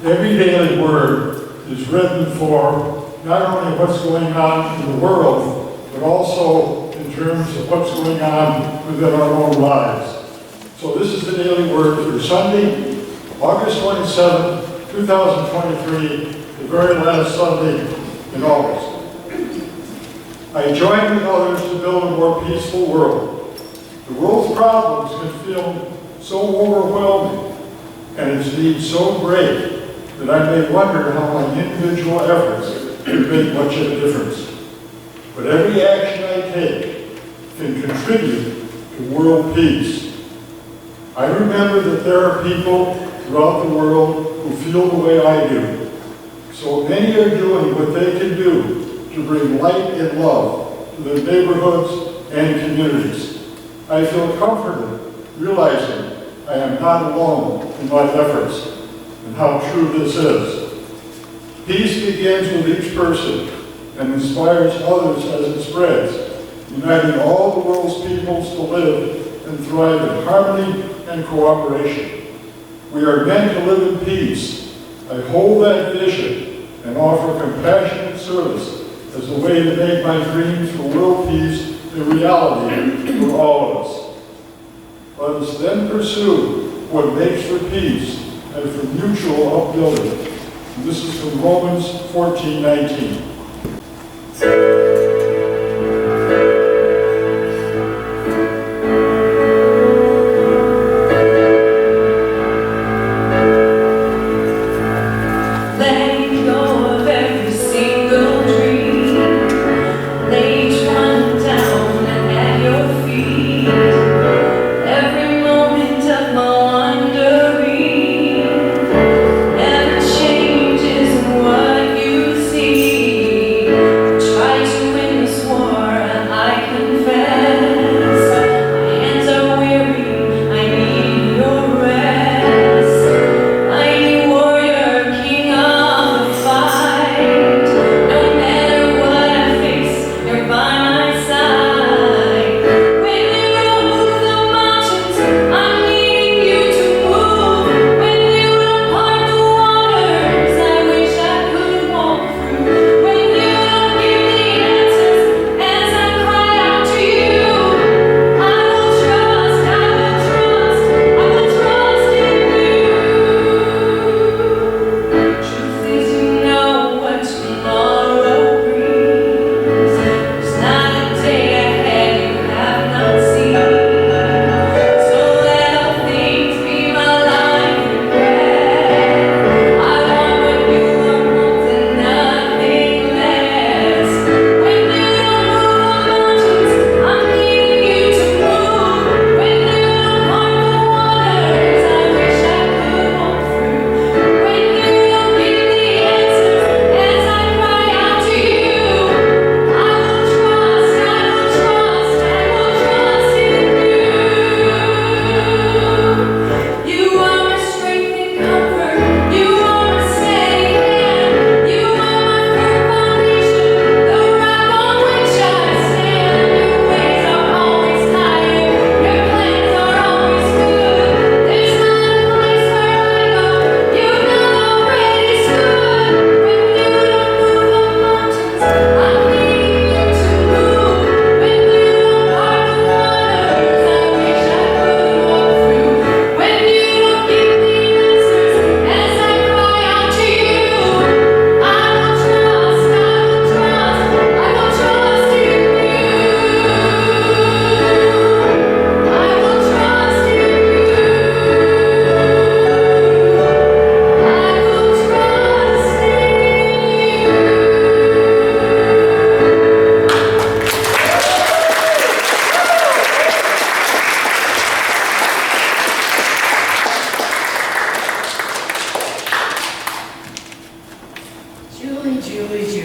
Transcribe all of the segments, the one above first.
Every daily word is written for not only what's going on in the world, but also in terms of what's going on within our own lives. So this is the daily word for Sunday, August 27, 2023, the very last Sunday in August. I join with others to build a more peaceful world. The world's problems can feel so overwhelming and its needs so great that I may wonder how my individual efforts can make much of a difference. But every action I take can contribute to world peace. I remember that there are people throughout the world who feel the way I do. So many are doing what they can do to bring light and love to their neighborhoods and communities. I feel comforted realizing I am not alone in my efforts, and how true this is. Peace begins with each person and inspires others as it spreads, uniting all the world's peoples to live and thrive in harmony and cooperation. We are meant to live in peace. I hold that vision and offer compassionate service as a way to make my dreams for world peace a reality for all of us. Let us then pursue what makes for peace and for mutual upbuilding. And this is from Romans 14:19.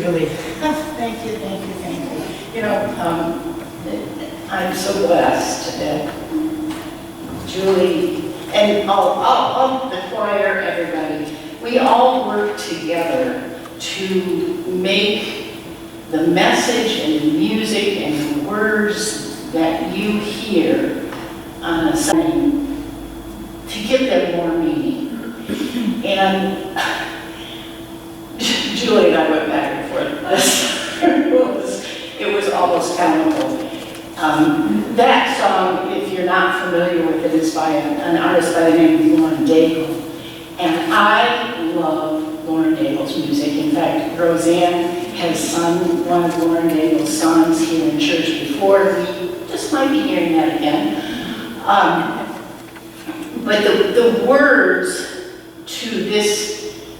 Julie. Thank you, thank you, thank you. You know, I'm so blessed that Julie and all the choir, everybody, we all work together to make the message and the music and the words that you hear on a Sunday to give them more meaning. And Julie and I went back and forth. It was almost comical. That song, if you're not familiar with it, is by an artist by the name of Lauren Daigle. And I love Lauren Daigle's music. In fact, Roseanne has sung one of Lauren Daigle's songs here in church before. We just might be hearing that again. But the words to this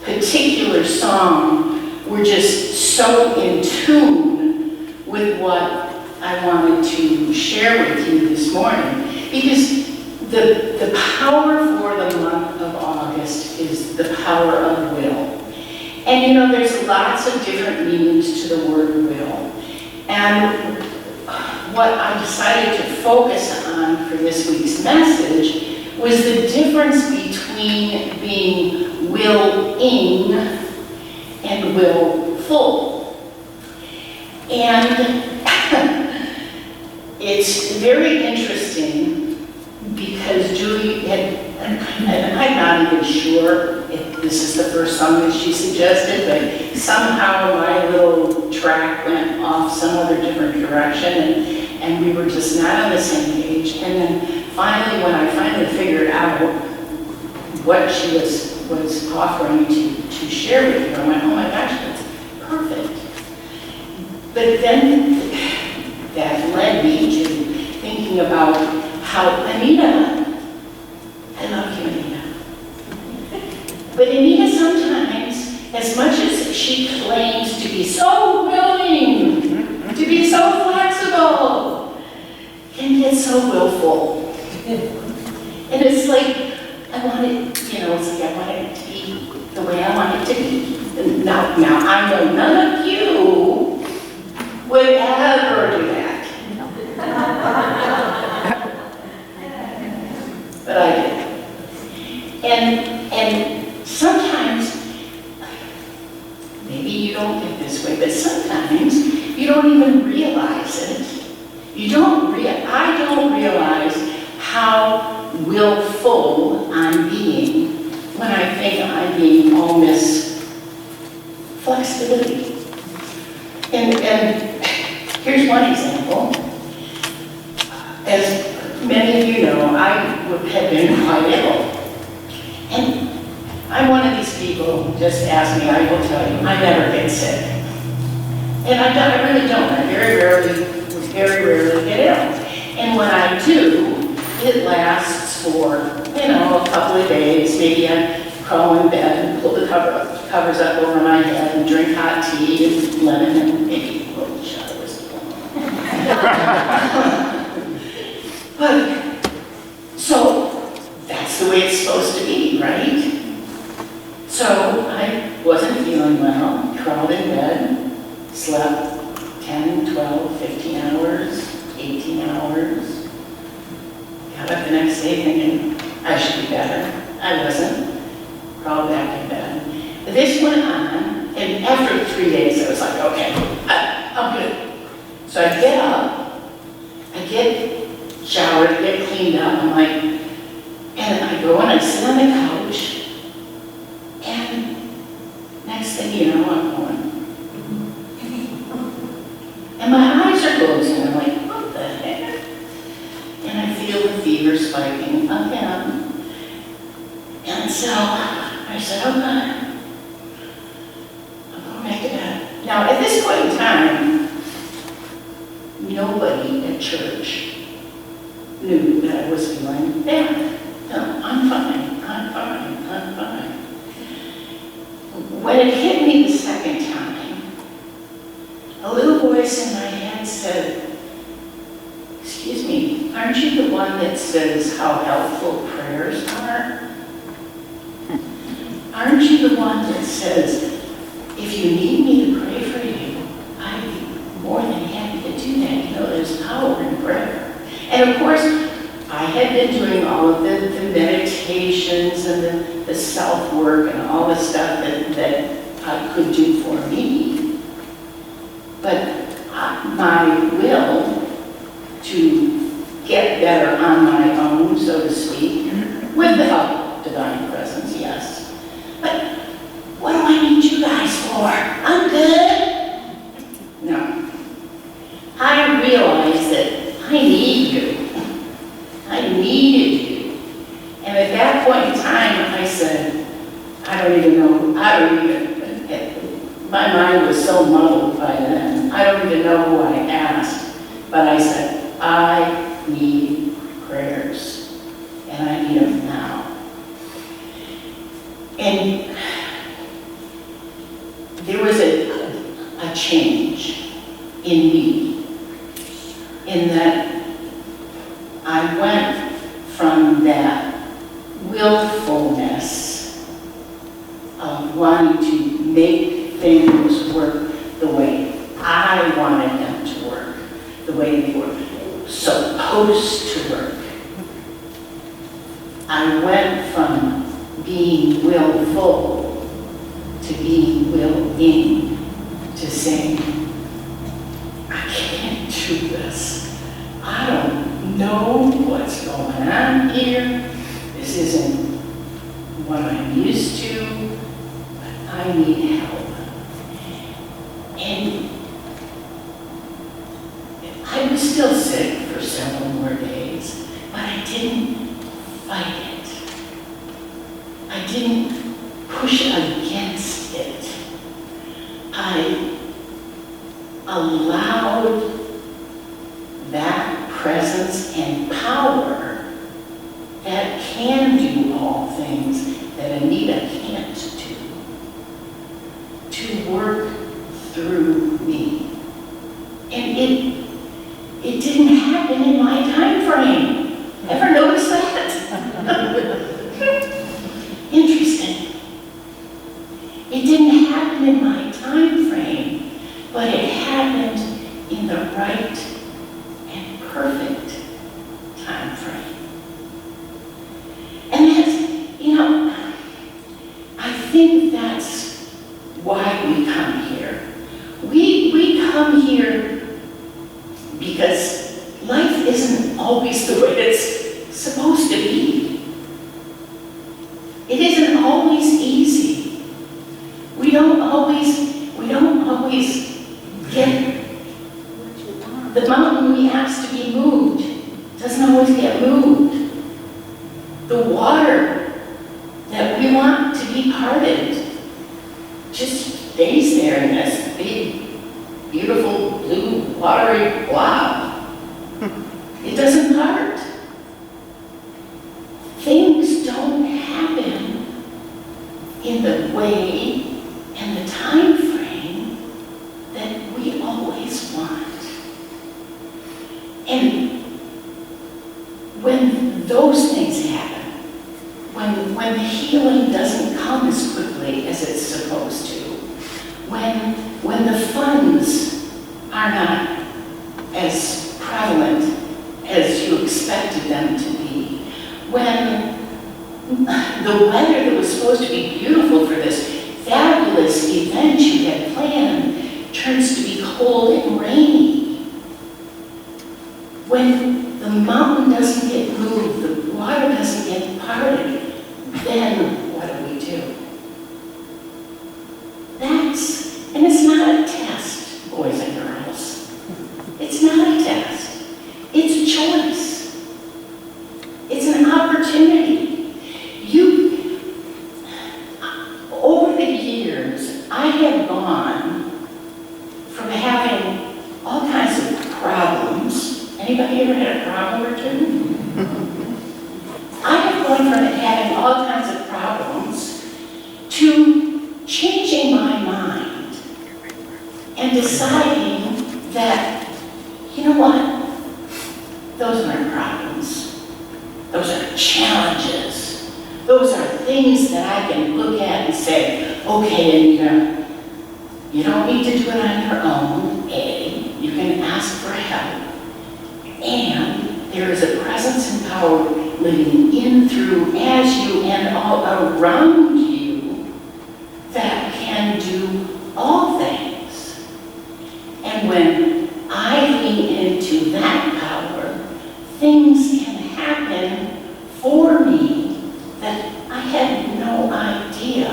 particular song were just so in tune with what I wanted to share with you this morning. Because the power for the month of August is the power of will. And you know, there's lots of different meanings to the word will. And what I decided to focus on for this week's message was the difference between being willing and willful. And it's very interesting because Julie had, and I'm not even sure if this is the first song that she suggested, but somehow my little track went off some other different direction, and we were just not on the same page. And then finally, when I finally figured out what she was offering to share with you, I went, oh my gosh, that's perfect. But then that led me to thinking about how Anita, I love you, Anita. But Anita sometimes, as much as she claims to be so willing, to be so flexible, can get so willful. And it's like, I want it, you know, it's like I want it to be the way I want it to be. Now I know none of you would ever do that. But I did. And sometimes, maybe you don't get this way, but sometimes you don't even realize it. I don't realize how willful I'm being when I think I'm being all this flexibility. And here's one example. As many of you know, I have been quite ill. And I'm one of these people, just ask me, I will tell you, I never get sick. And I really don't. I very rarely get ill. And when I do, it lasts for, you know, a couple of days. Maybe I crawl in bed and pull the covers up over my head and drink hot tea and lemon and maybe a little shot of whiskey. But, so, that's the way it's supposed to be, right? So, I wasn't feeling well, crawled in bed, slept 10, 12, 15 hours, 18 hours. Got up the next day thinking I should be better. I wasn't. Crawled back in bed. This went on, and after 3 days I was like, okay, I'm good. So I get up, I get showered, get cleaned up, I'm like, and I go and I sit on the couch, and next thing you know, I'm going, and my eyes are closing. I'm like, what the heck? And I feel the fever spiking again. And so I said, okay, I'm going back to bed. Now, at this point in time, nobody at church knew that I was feeling bad. No, I'm fine. When it hit me the second time, a little voice in my head said, excuse me, aren't you the one that says how helpful prayers are? Aren't you the one that says, if you need me to pray for you, I'd be more than happy to do that. You know, there's power in prayer. And of course, I had been doing all of the meditations and the self-work and all the stuff that I could do for me. But my will to get better on my own, so to speak, with the help of divine presence, yes. But what do I need you guys for? I don't even, my mind was so muddled by then. I don't even know who I asked, but I said, I need prayers, and I need them now. And there was a change in me, in that I went from that willfulness of wanting to make things work the way I wanted them to work, the way they were supposed to work. I went from being willful to being willing, to saying, I can't do this. I don't know what's going on here. This isn't what I'm used to, but I need help. And I was still sick for several more days, but I didn't fight it. I didn't push against it. I allowed that presence and power that can do all things that Anita can't do to work through me. And it didn't happen in my time frame. Ever notice that? Interesting. It didn't happen in my time frame, but it happened in the right and perfect time frame. And that's, you know, I think that's why we come here. We come here because life isn't always the way it's supposed to be. It isn't always easy. We don't always get the mountain we ask to be moved. Doesn't always get moved. The water that we want to be parted just stays there in this big, beautiful, blue, watery blob. It doesn't part. Things don't happen in the way and the time frame that we always want. And when those things happen, when the healing doesn't come as quickly as it's supposed to, when the funds are not as prevalent as you expected them to be, when the weather that was supposed to be beautiful for this fabulous event you had planned turns to be cold and rainy, when the mountain doesn't get moved, the water doesn't get parted, then what do? And it's not a test, boys and girls. It's not a test. It's a choice. It's an opportunity. Over the years, I have gone from having all kinds of problems. Anybody ever had a problem or two? I have gone from having all kinds of problems to changing my mind and deciding that, you know what? Those aren't problems. Those are challenges. Those are things that I can look at and say, okay, Anita, you don't need to do it on your own, A. You can ask for help. And there is a presence and power living in, through, as you, and all around you that can do all things. And when I lean into that power, things can happen for me that I had no idea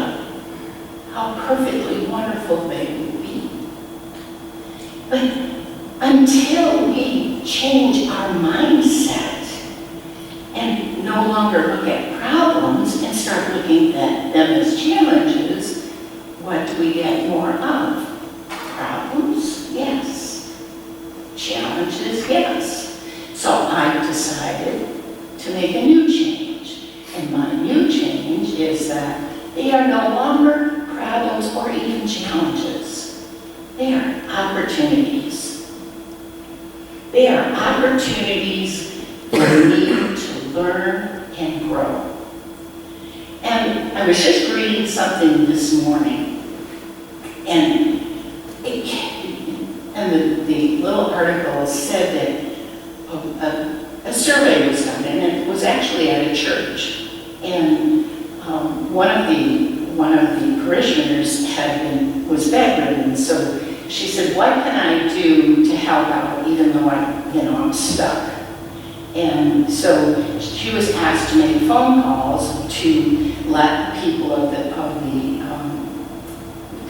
how perfectly wonderful they would be. But until we change our mindset and no longer look at problems and start looking at them as challenges, do we get more of? Problems? Yes. Challenges? Yes. So I decided to make a new change. And my new change is that they are no longer problems or even challenges. They are opportunities. They are opportunities for me to learn and grow. And I was just reading something this morning, and the little article said that a survey was done, and it was actually at a church. And one of the parishioners was bedridden, so she said, "What can I do to help out, even though I'm stuck?" And so she was asked to make phone calls to let people of the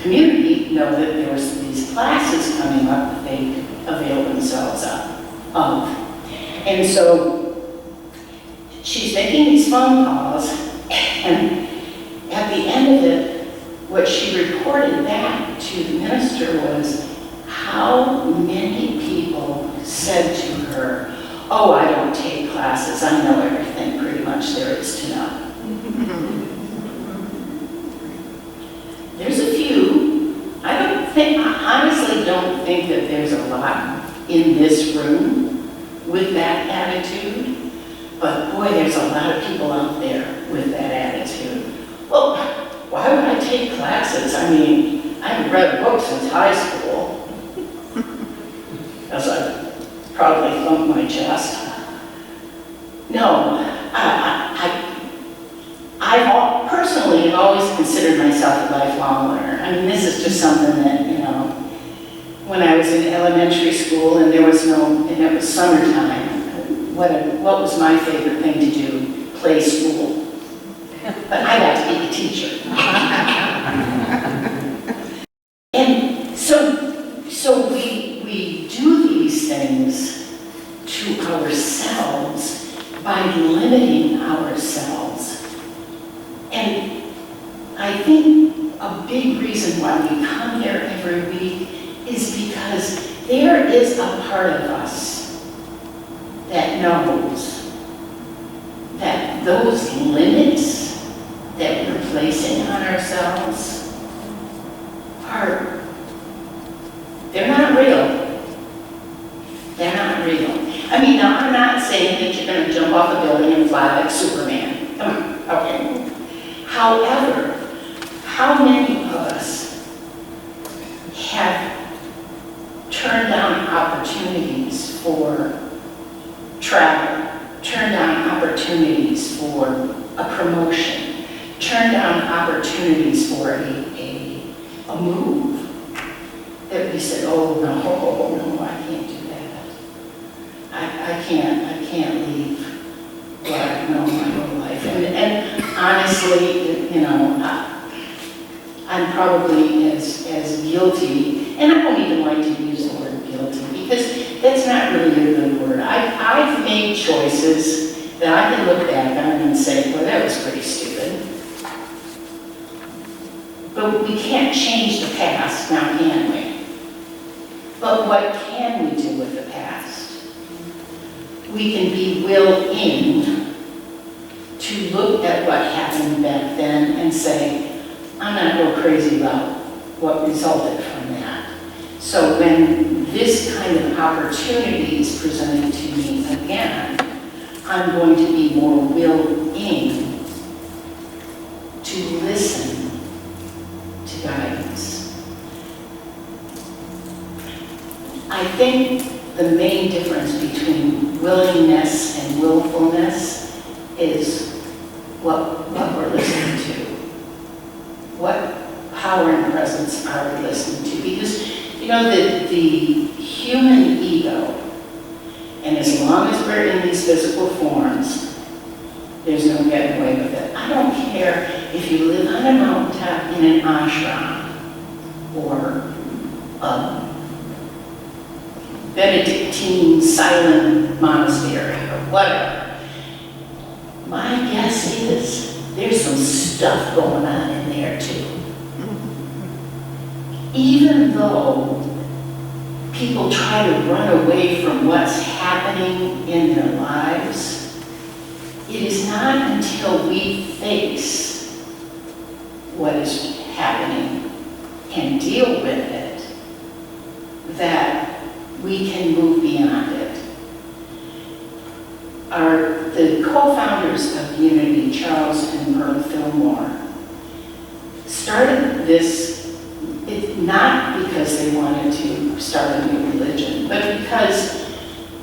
community know that there was these classes coming up that they could avail themselves of. And so she's making these phone calls, and at the end of it, what she reported back to the minister was how many people said to her, "Oh, I don't take classes. I know everything pretty much there is to know." There's a few. I honestly don't think that there's a lot in this room with that attitude, but boy, there's a lot of people out there with that attitude. Well, why would I take classes? I mean, I haven't read a book since high school, as I probably thumped my chest. No, I personally have always considered myself a lifelong learner. I mean, this is just something that, when I was in elementary school and it was summertime, what was my favorite thing to do? Play school. But I got to be a teacher. And so we do these things to ourselves by limiting ourselves. And I think a big reason why we come here every week is because there is a part of us that knows that those limits that we're placing on ourselves they're not real. They're not real. I mean, now I'm not saying that you're going to jump off a building and fly like Superman. Come on, okay. However, how many of us have turned down opportunities for travel, turned down opportunities for a promotion, turned down opportunities for a move that we said, "Oh no, I can't do that. I can't leave what I've known my whole life." And honestly, I'm probably as guilty, and I don't even like to use the word guilty because that's not really a good word. I've made choices that I can look back on and say, "Well, that was pretty stupid." But we can't change the past now, can we? But what can we do with the past? We can be willing to look at what happened back then and say, "I'm not going to go crazy about what resulted from that." So when this kind of opportunity is presented to me again, I'm going to be more willing to listen to guidance. I think the main difference between willingness and willfulness is what we're listening to. What power and presence are we listening to? Because, the human ego, and as long as we're in these physical forms, there's no getting away with it. I don't care if you live on a mountaintop in an ashram or Benedictine silent monastery or whatever. My guess is there's some stuff going on in there too. even though people try to run away from what's happening in their lives, it is not until we face what is happening and deal with it that we can move beyond it. The co-founders of Unity, Charles and Merle Fillmore, started this not because they wanted to start a new religion, but because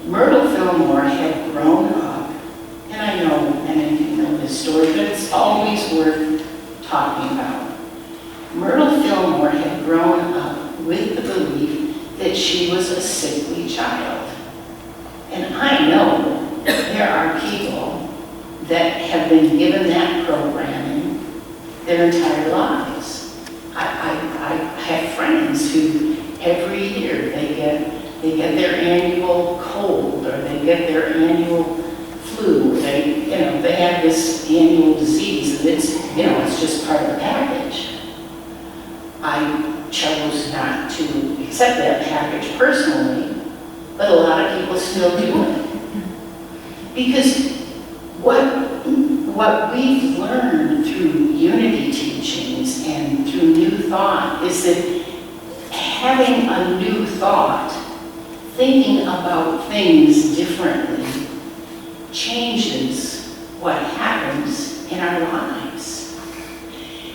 Myrtle Fillmore had grown up, and I know many of you know this story, but it's always worth talking about. Myrtle Fillmore had grown up with the belief that she was a sickly child. And I know there are people that have been given that programming their entire lives. I have friends who every year they get their annual cold, or they get their annual flu, or they have this annual disease, and it's just part of the package. I chose not to accept that package personally, but a lot of people still do it. Because what we've learned through Unity teachings and through New Thought is that having a new thought, thinking about things differently, changes what happens in our lives.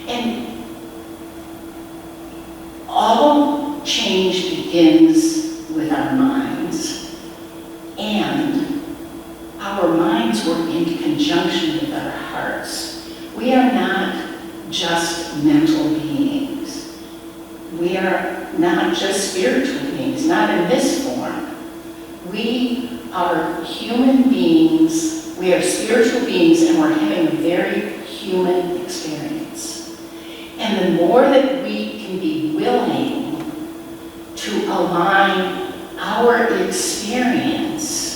And all change begins with our minds, and our minds work in conjunction with our hearts. We are not just mental beings. We are not just spiritual beings, not in this form. We are human beings, we are spiritual beings, and we're having a very human experience. And the more that we can be willing to align our experience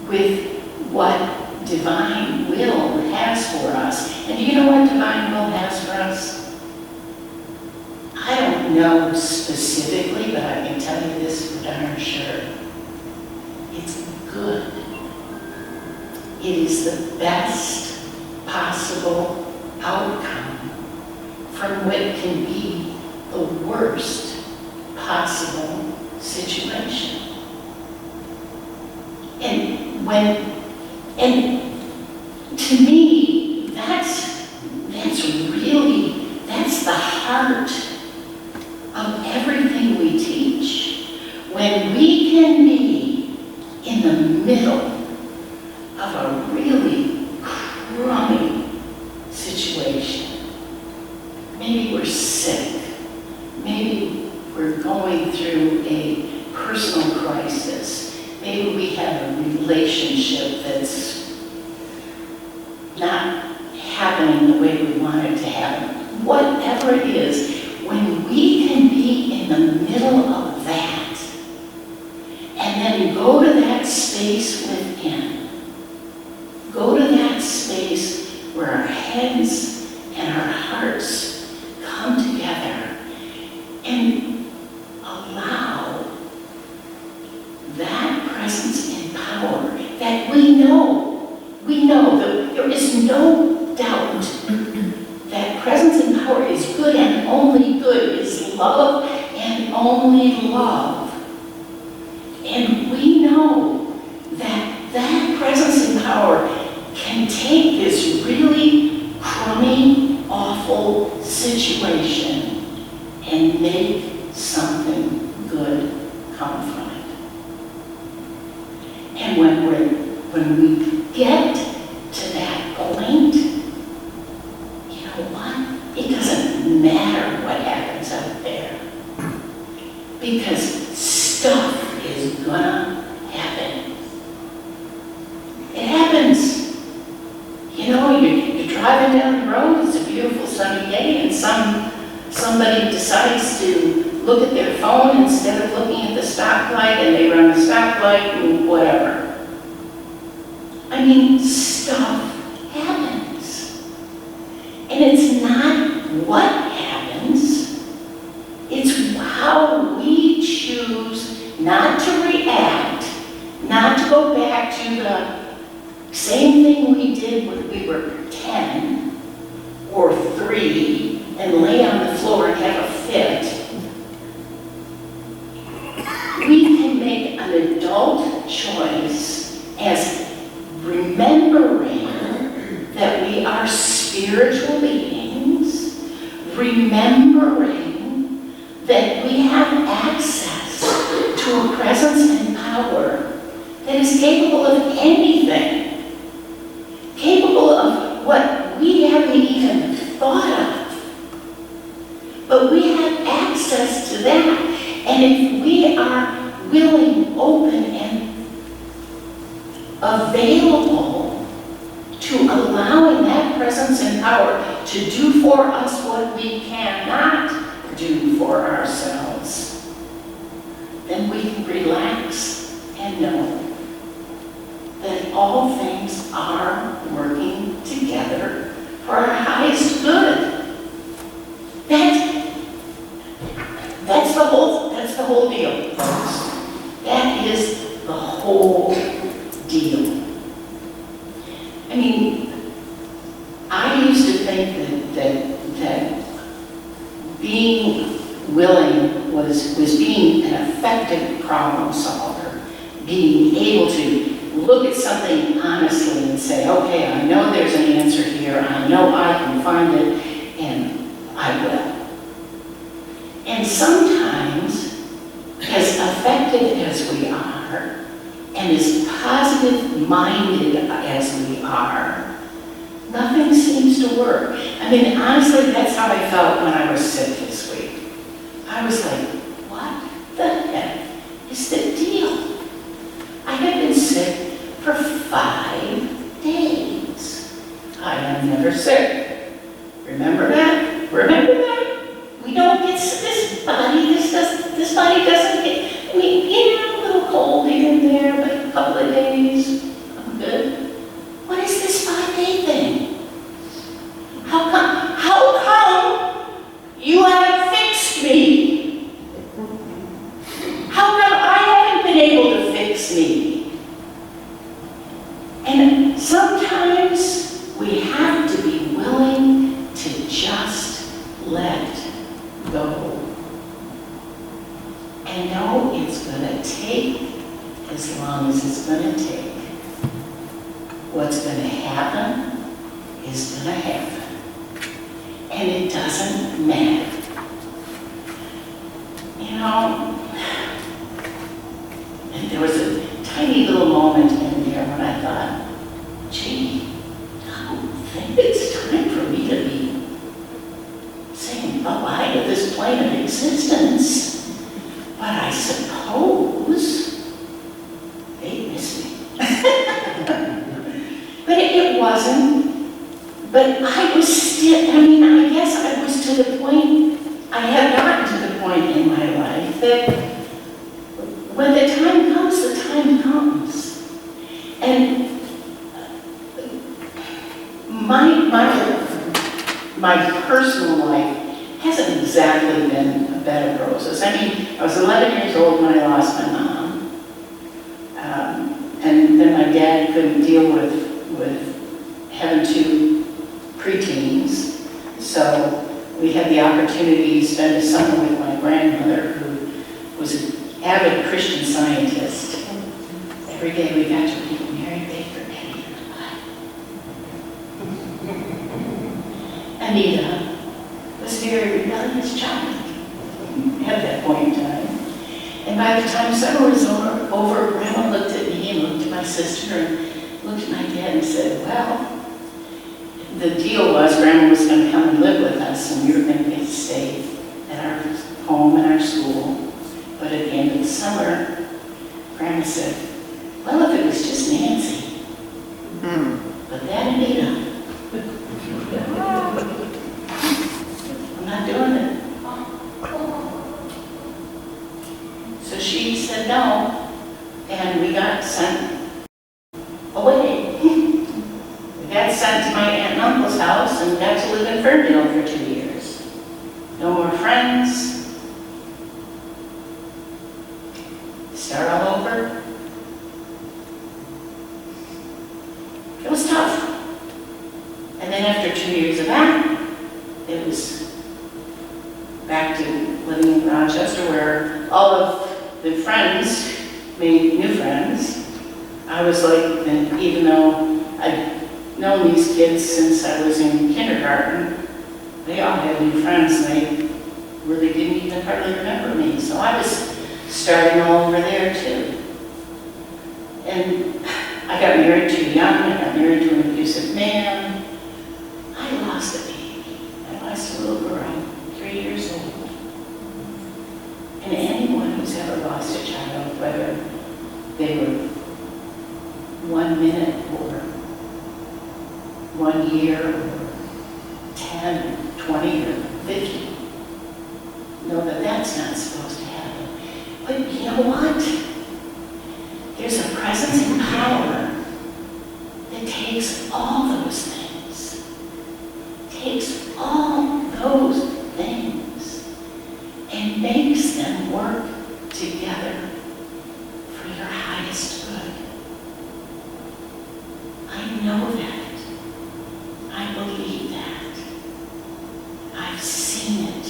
with what divine will has for us. And do you know what divine will has for us? I don't know specifically, but I can tell you this for darn sure. It's good. It is the best possible outcome from what can be the worst possible situation. And to me, that's the heart of everything we teach. When we can be in the middle of a really crummy situation, maybe we're sick, maybe we're going through a personal crisis, maybe we have a relationship that's not happening the way we want it to happen. Whatever it is, when we can be in the middle of that, and then go to that space within, go to that space where our heads and our hearts come together, and allow that presence and power that we know that there is no doubt that presence and power is good, and only good is love, and only love. And we know that that presence and power can take this really crummy, awful situation and make something good come from it. And when we get to that point, you know what? It doesn't matter what happens out there, because stuff is gonna happen. It happens. You know, you're driving down the road, it's a beautiful sunny day, and somebody decides to look at their phone instead of looking at the stoplight, and they run the stoplight and whatever. I mean, stuff happens. And it's not what happens, not to react, not to go back to the same thing we did when we were 10 or 3 and lay on the floor and have a fit. We can make an adult choice as remembering that we are spiritual beings, remembering that we have access to a presence and power that is capable of anything, capable of what we haven't even thought of. But we have access to that, and if we are willing, open, and available to allowing that presence and power to do for us what we cannot do for ourselves, then we can relax and know that all things are working together for our highest good. That's the whole deal, folks. That is the whole deal. I mean, I used to think that being willing was being an effective problem solver, being able to look at something honestly and say, okay, I know there's an answer here, I know I can find it, and I will. And sometimes, as effective as we are, and as positive-minded as we are, nothing seems to work. I mean, honestly, that's how I felt when I was sick this week. I was like, what the heck is the deal? I have been sick for 5 days. I am never sick. Remember that? Remember that? We don't get this body doesn't get, I mean, a little cold here and there, but a couple of days, I'm good. What is this 5-day thing? How come you haven't fixed me? How come I haven't been able to fix me? And sometimes we have to be willing to just let go. And know it's going to take as long as it's going to take. What's going to happen is going to happen. And it doesn't matter. You know, and there was a tiny little moment in there when I thought, gee, I don't think it's time for me to be saying bye-bye to this plane of existence. But I suppose they miss me. But it wasn't. But I was still, I mean, I guess I was to the point, I have gotten to the point in my life that when the time comes, the time comes. And my personal life hasn't exactly been a bed of roses. I mean, I was 11 years old when I lost my mom. And then my dad couldn't deal with having 2 preteens. So we had the opportunity to spend a summer with my grandmother, who was an avid Christian Scientist. Every day we got to read Mary Baker Eddy in the Bible. Anita was a very rebellious child at that point in time. And by the time summer was over, Grandma looked at me and looked at my sister and looked at my dad and said, well, the deal was Grandma was going to come and live with us, and we were going to get to stay at our home and our school. But at the end of the summer, Grandma said, well, if it was just Nancy. But that Anita, I'm not doing it. So she said no, and we got sent away. We got sent to my aunt and uncle's house and got to live in Ferndale for 2 years. No more friends. back to living in Rochester, where all of the friends made new friends. I was like, and even though I'd known these kids since I was in kindergarten, they all had new friends, and they really didn't even hardly remember me. So I was starting all over there too. And I got married too young. I got married to an abusive man. I lost a baby. I lost a little girl, 3 years old. And anyone who's ever lost a child, whether they were 1 minute or 1 year or 10, 20, or 50, know that that's not supposed to happen. But you know what? There's a presence and power that takes all those things, and makes them work together for your highest good. I know that. I believe that. I've seen it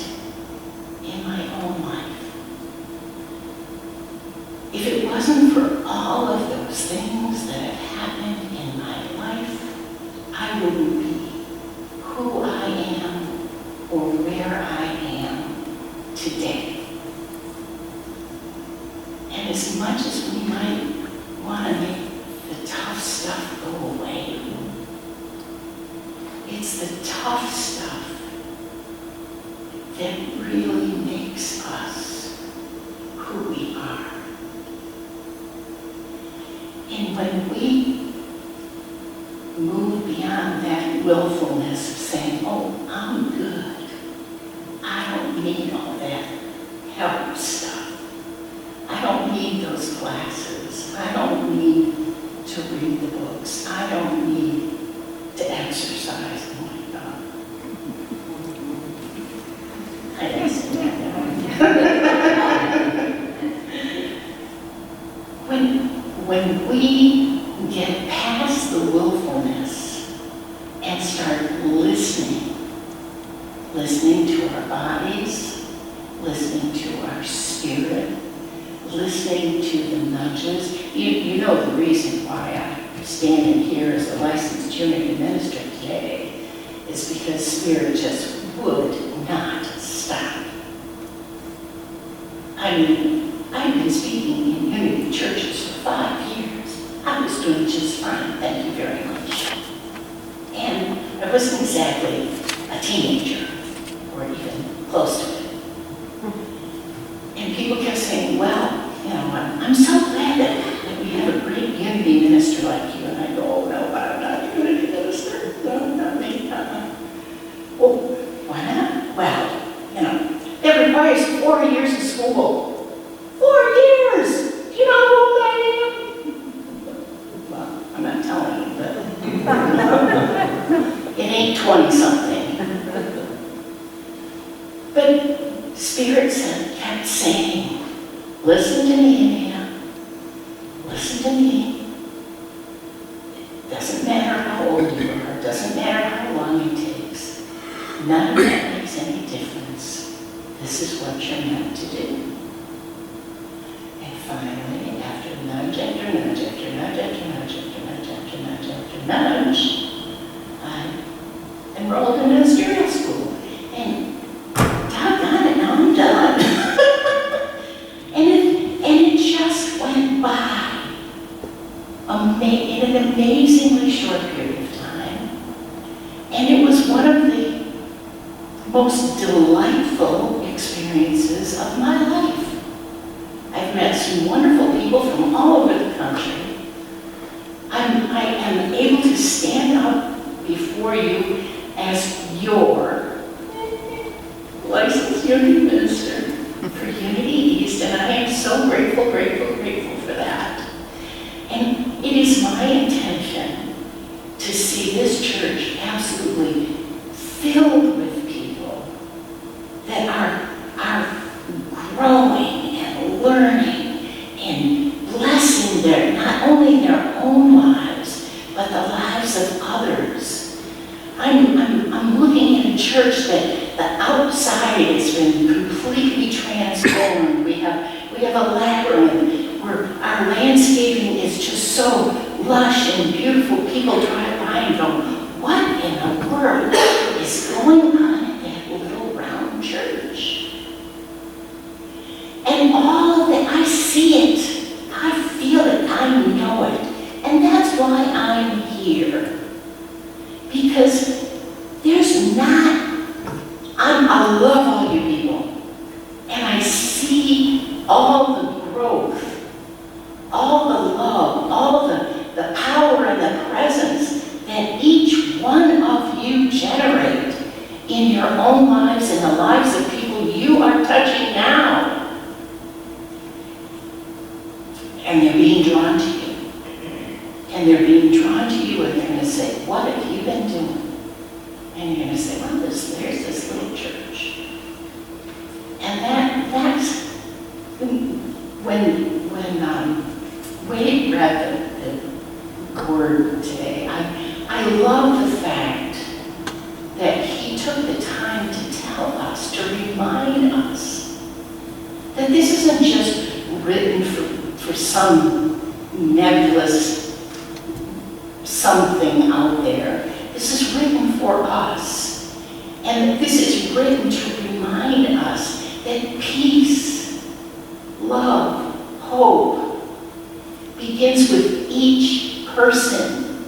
in my own life. If it wasn't for all of those things that have happened in my life, I wouldn't be who I am or where I am today. And as much as we might want to make the tough stuff go away, it's the tough stuff that really makes us who we are. And when we move beyond that willfulness of saying, oh, I'm good, I don't need all that help stuff, I don't need those classes, I don't need to read the books, I don't need to exercise. Oh my God. I didn't say that. When we get past the willfulness and start listening to our bodies, listening to our spirit, listening to the nudges. You know the reason why I'm standing here as a licensed unity minister today is because Spirit just would not stop. I mean, I've been speaking in unity churches for 5 years. I was doing just fine, thank you very much. And I wasn't exactly a teenager, or even close to it. And people kept saying, well, you know, I'm so glad that we have a great unity minister like you. And I go, oh, no, I'm not a unity minister. No, not me. Well, why not? Well, you know, it requires 4 years of school. 4 years! Do you know how old I am? Well, I'm not telling you, but it ain't 20-something. But Spirit kept saying, listen to me, Anita. Listen to me. It doesn't matter how old you are. It doesn't matter how long it takes. None of that makes any difference. This is what you're meant to do. And finally, after nudge after nudge after nudge after nudge after nudge after nudge after nudge, I enrolled in ministerial school. And doggone it, now I'm done. and it just went by in an amazingly short period of time. And it was one of the most delightful experiences of my life. I've met some wonderful people from all over the country. I am able to stand up before you as your licensed unity minister for Unity East, and I am so grateful, grateful, grateful for that. And it is my intention to see this church absolutely filled with people that are growing and learning and blessing not only their own lives, but the lives of others. I'm looking at a church that the outside has been have a labyrinth where our landscaping is just so lush and beautiful. People drive by and go, what in the world is going on at that little round church? And all of that, I see it, I feel it, I know it. And that's why I'm here. Because there's not, I love all you people. And I see all the growth, all the love, all the power and the presence that each one of you generate in your own lives and the lives of people you are touching now. And they're being drawn to you. And they're being drawn to you and they're going to say, what have you been doing? And you're going to say, well, there's this little church. And that's when Wade read the word today, I love the fact that he took the time to tell us, to remind us that this isn't just written for some nebulous something out there. This is written for us. And this is written to remind us that peace, love, hope begins with each person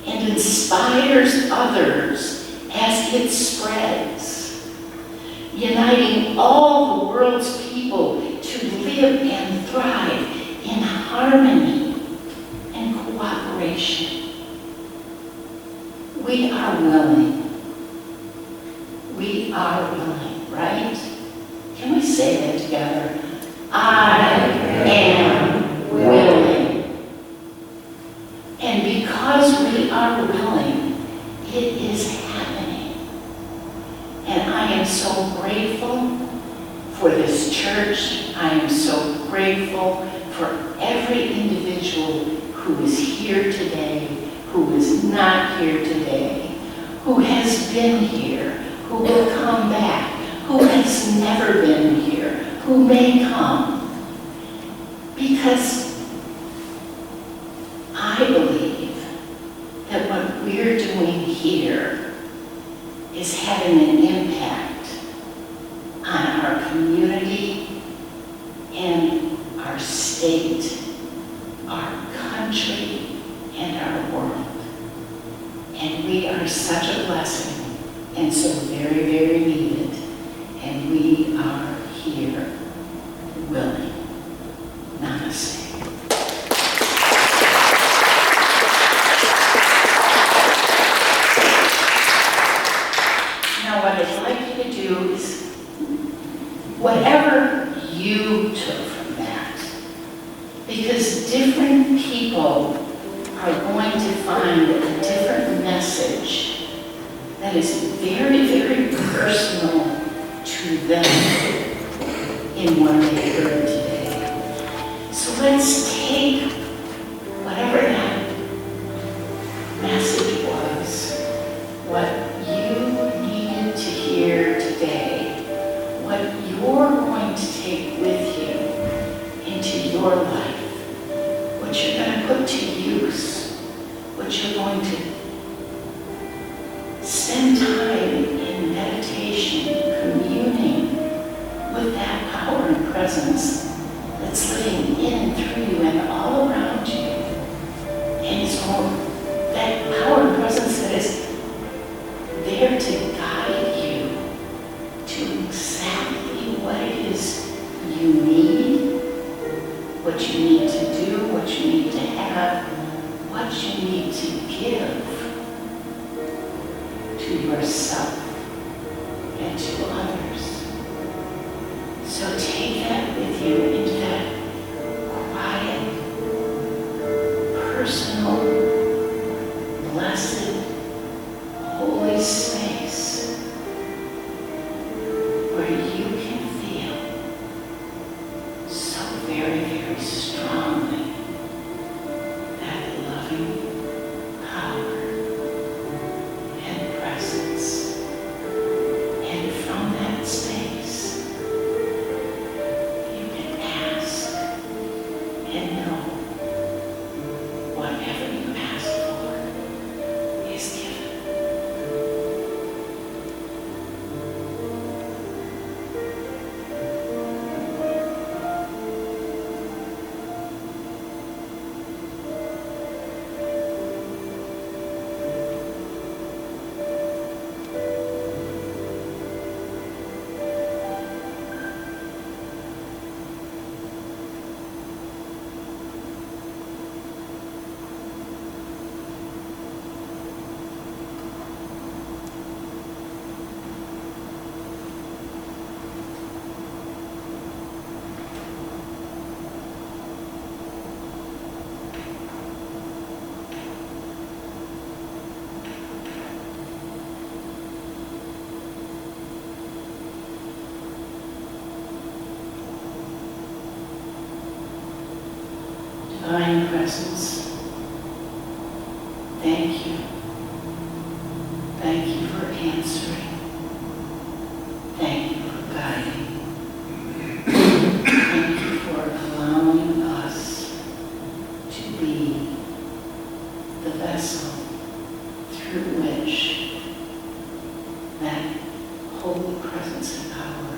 and inspires others as it spreads, uniting all the world's people to live and thrive in harmony and cooperation. We are willing. We are willing, right? Can we say that together? I am willing. And because we are willing, it is happening. And I am so grateful for this church. I am so grateful for every individual who is here today, who is not here today, who has been here, who will come back, who has never been here, who may come. Because I believe that what we're doing here is having an impact on our community and our state, our country, and our world. And we are such a blessing and so very, very needed. And we are here willing. Namaste. Now what I'd like you to do is, whatever you took from that, because different people are going to find a different message that is very, very personal to them in what they heard today. So let's take whatever that message was, what you needed to hear today, what you're going to take with you into your life, what you're going to put to use, what you're going to spend time in meditation, communing with that power and presence that's living in and through you and all around you. And it's all that power and presence that is there to guide you to exactly what it is you need, what you need to do, what you need to have, what you need to give to yourself and to others. So take that with you into that quiet, personal, blessed, holy space where you can feel so very, very strongly that loving power and presence. And from that space, you can divine presence, thank you. Thank you for answering. Thank you for guiding. Thank you for allowing us to be the vessel through which that holy presence and power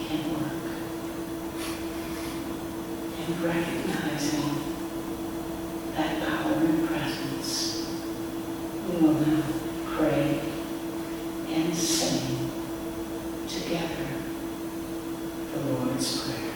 can work. And recognizing that power and presence, we will now pray and sing together the Lord's Prayer.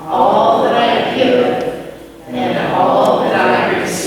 All that I give, and all that I receive.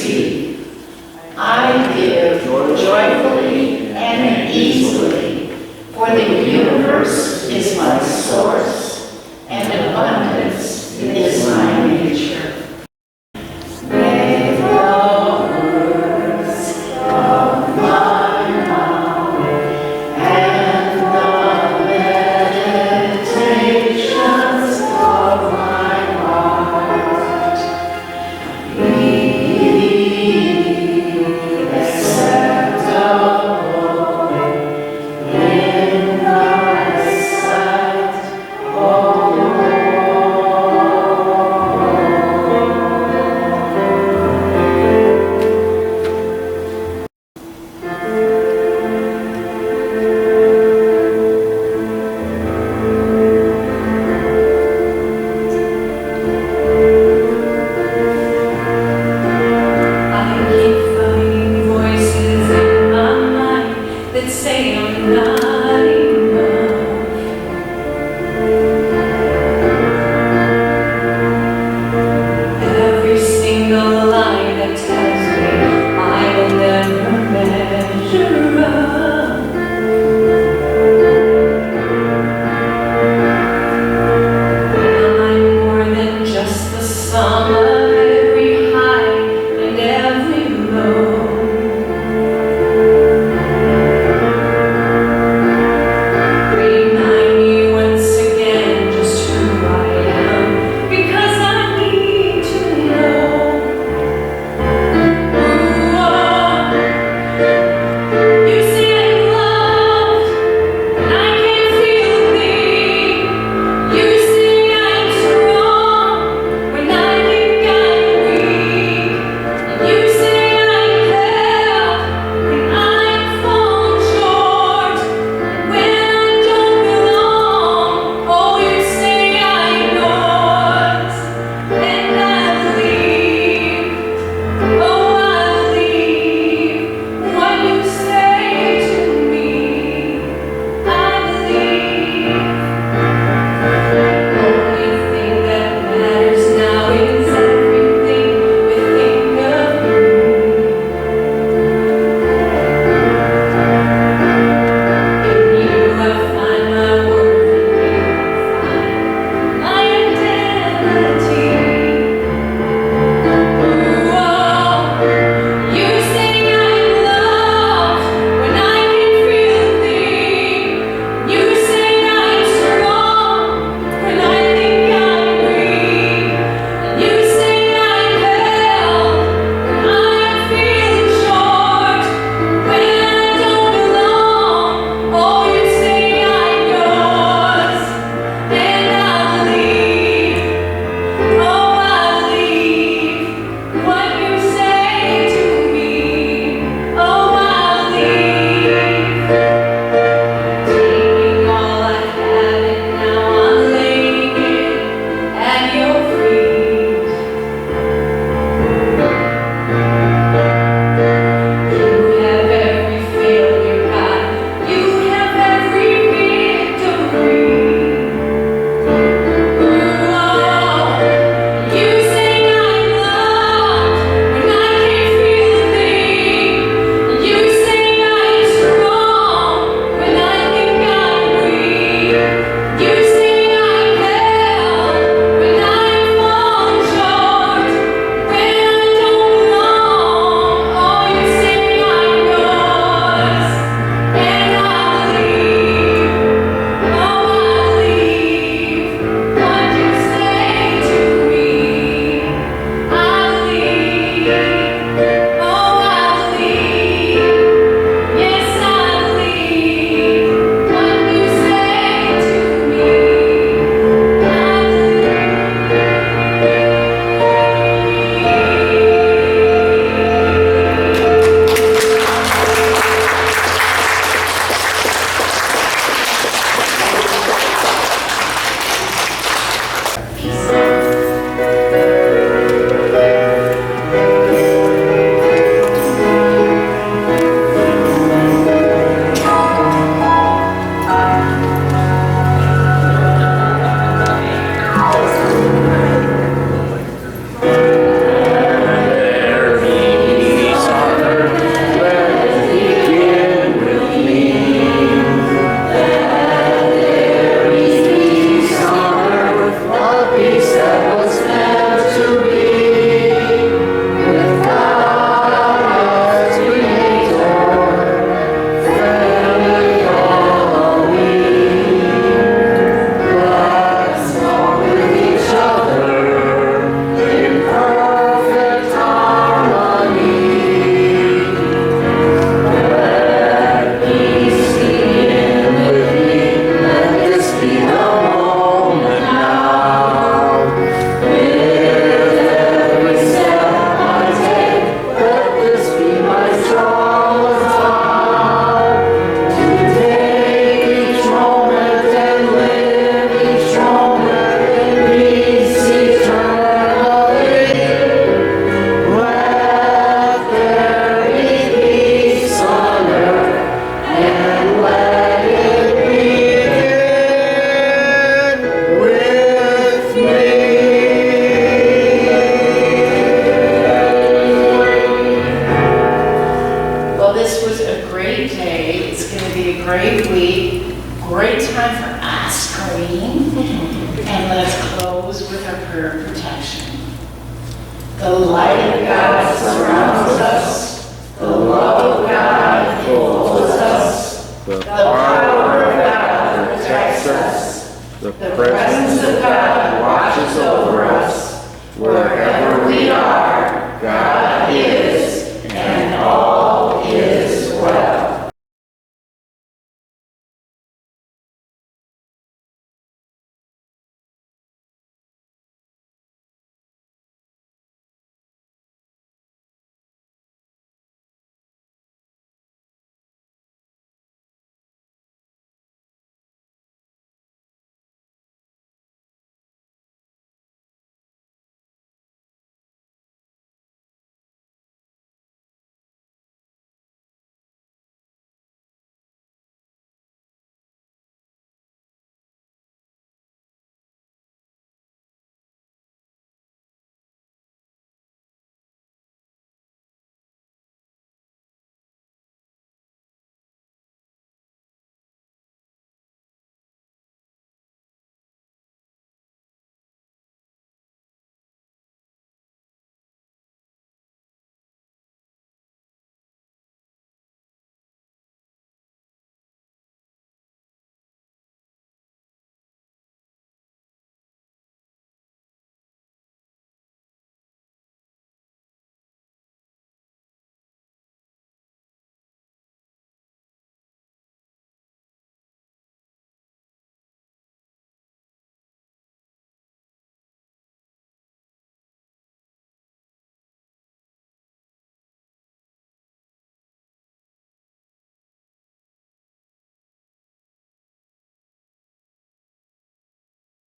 light of God surrounds us. The love of God holds us. The power of God protects us. The presence of God